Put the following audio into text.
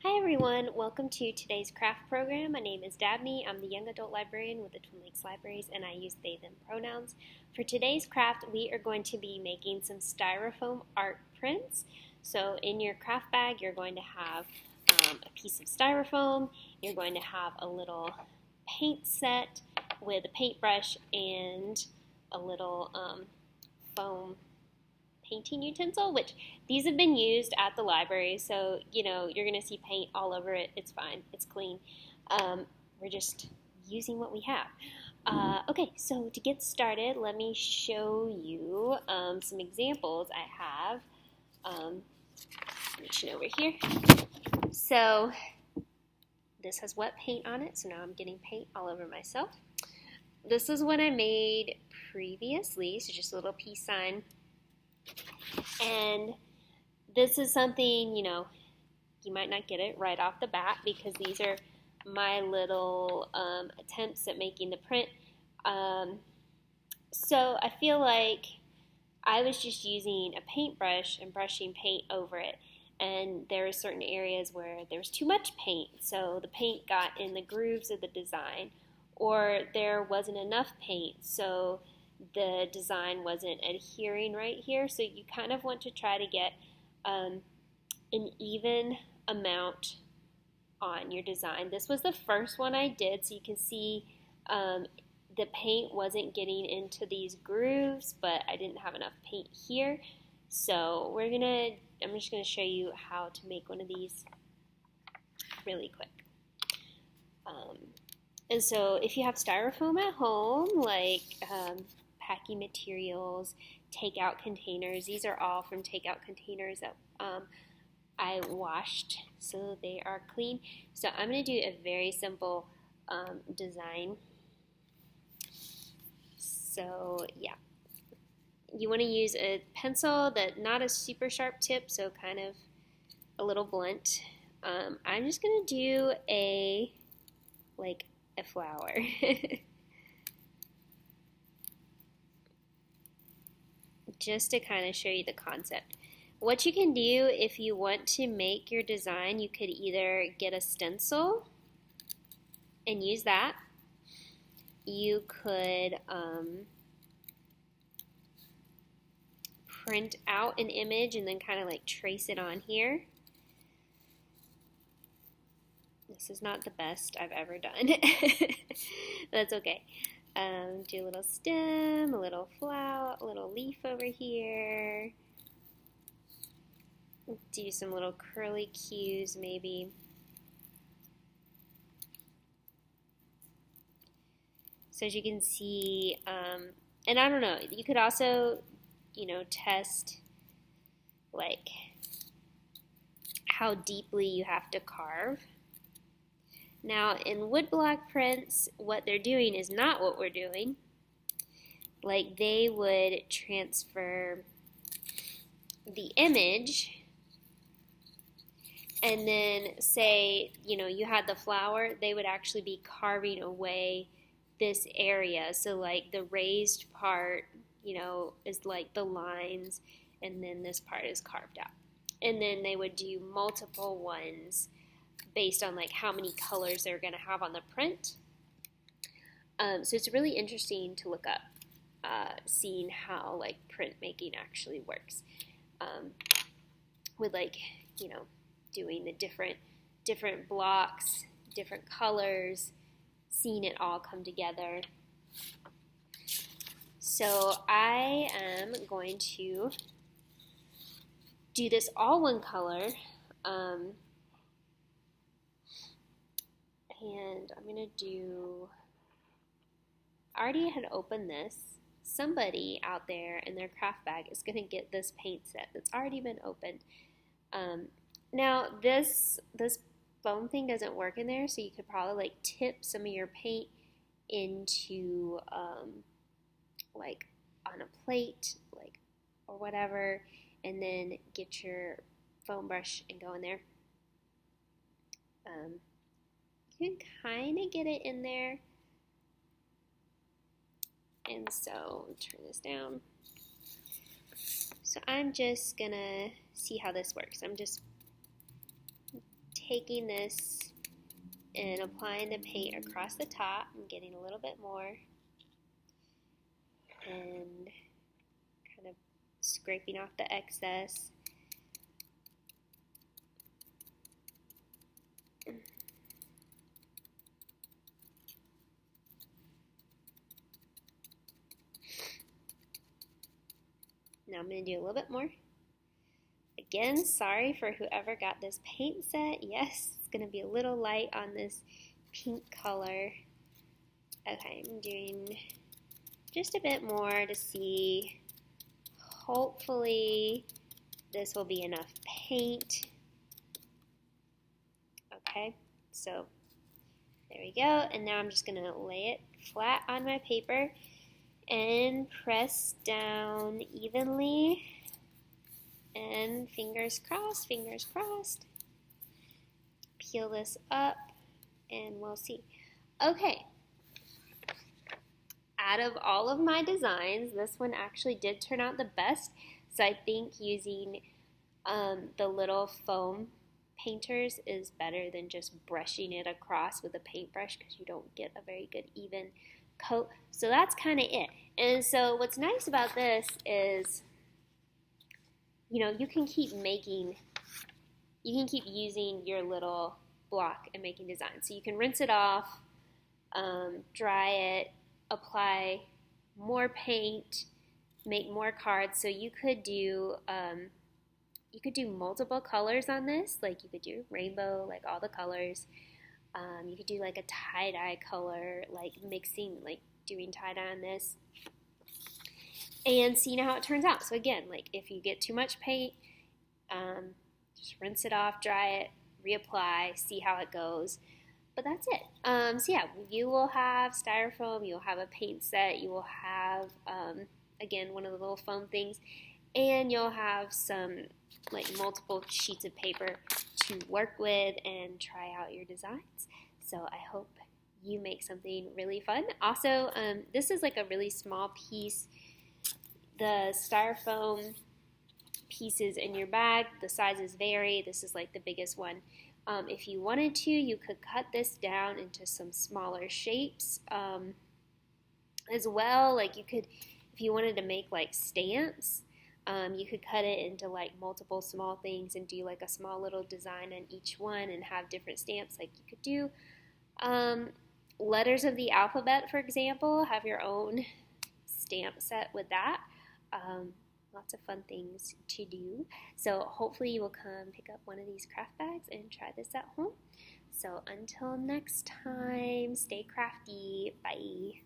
Hi everyone, welcome to today's craft program. My name is Dabney. I'm the young adult librarian with the Twin Lakes Libraries and I use they, them pronouns. For today's craft, we are going to be making some styrofoam art prints. So in your craft bag, you're going to have a piece of styrofoam, you're going to have a little paint set with a paintbrush and a little foam painting utensil, which these have been used at the library, so you're gonna see paint all over it. It's fine, it's clean. We're just using what we have. Okay, so to get started, let me show you some examples I have. Reaching over here. So this has wet paint on it, so now I'm getting paint all over myself. This is what I made previously, so just a little peace sign. And this is something, you might not get it right off the bat because these are my little attempts at making the print. So I feel like I was just using a paintbrush and brushing paint over it. And there were certain areas where there was too much paint, so the paint got in the grooves of the design, or there wasn't enough paint, so the design wasn't adhering right here. So you kind of want to try to get an even amount on your design. This was the first one I did, so you can see the paint wasn't getting into these grooves, but I didn't have enough paint here. So I'm just gonna show you how to make one of these really quick. And so if you have styrofoam at home, like packing materials, takeout containers. These are all from takeout containers that I washed so they are clean. So I'm going to do a very simple design. So yeah, you want to use a pencil that not a super sharp tip, so kind of a little blunt. I'm just going to do a flower. Just to kind of show you the concept. What you can do if you want to make your design, you could either get a stencil and use that. You could print out an image and then kind of like trace it on here. This is not the best I've ever done. That's okay. Do a little stem, a little flower, a little leaf over here. Do some little curly cues maybe. So as you can see, and I don't know, you could also, test like how deeply you have to carve. Now, in woodblock prints, what they're doing is not what we're doing. Like, they would transfer the image, and then say, you had the flower, they would actually be carving away this area. So, like, the raised part, is like the lines, and then this part is carved out. And then they would do multiple ones based on like how many colors they're going to have on the print. So it's really interesting to look up, seeing how like printmaking actually works, with like doing the different blocks, different colors, seeing it all come together. So I am going to do this all one color. And I'm going to do, I already had opened this. Somebody out there in their craft bag is going to get this paint set that's already been opened. Now this foam thing doesn't work in there, so you could probably like tip some of your paint into like on a plate, like, or whatever, and then get your foam brush and go in there. You can kind of get it in there. And so turn this down. So I'm just gonna see how this works. I'm just taking this and applying the paint across the top and getting a little bit more and kind of scraping off the excess. Now I'm going to do a little bit more. Again, sorry for whoever got this paint set. Yes, it's going to be a little light on this pink color. Okay, I'm doing just a bit more to see. Hopefully this will be enough paint. Okay, so there we go. And now I'm just going to lay it flat on my paper and press down evenly. And fingers crossed, fingers crossed. Peel this up and we'll see. Okay. Out of all of my designs, this one actually did turn out the best. So I think using the little foam painters is better than just brushing it across with a paintbrush because you don't get a very good even coat. So that's kind of it. And so what's nice about this is, you know, you can keep using your little block and making designs. So you can rinse it off, dry it, apply more paint, make more cards. So you could do multiple colors on this. Like you could do rainbow, like all the colors. You could do like a tie-dye color, like doing tie-dye on this. And see how it turns out. So again, like if you get too much paint, just rinse it off, dry it, reapply, see how it goes. But that's it. So yeah, you will have styrofoam, you'll have a paint set, you will have, again, one of the little foam things, and you'll have some like multiple sheets of paper to work with and try out your designs. So I hope you make something really fun. Also, this is like a really small piece. The styrofoam pieces in your bag, the sizes vary. This is like the biggest one. If you wanted to, you could cut this down into some smaller shapes as well. Like you could, if you wanted to make like stamps, you could cut it into like multiple small things and do like a small little design on each one and have different stamps. Like you could do letters of the alphabet, for example, have your own stamp set with that. Lots of fun things to do. So hopefully you will come pick up one of these craft bags and try this at home. So until next time, stay crafty. Bye.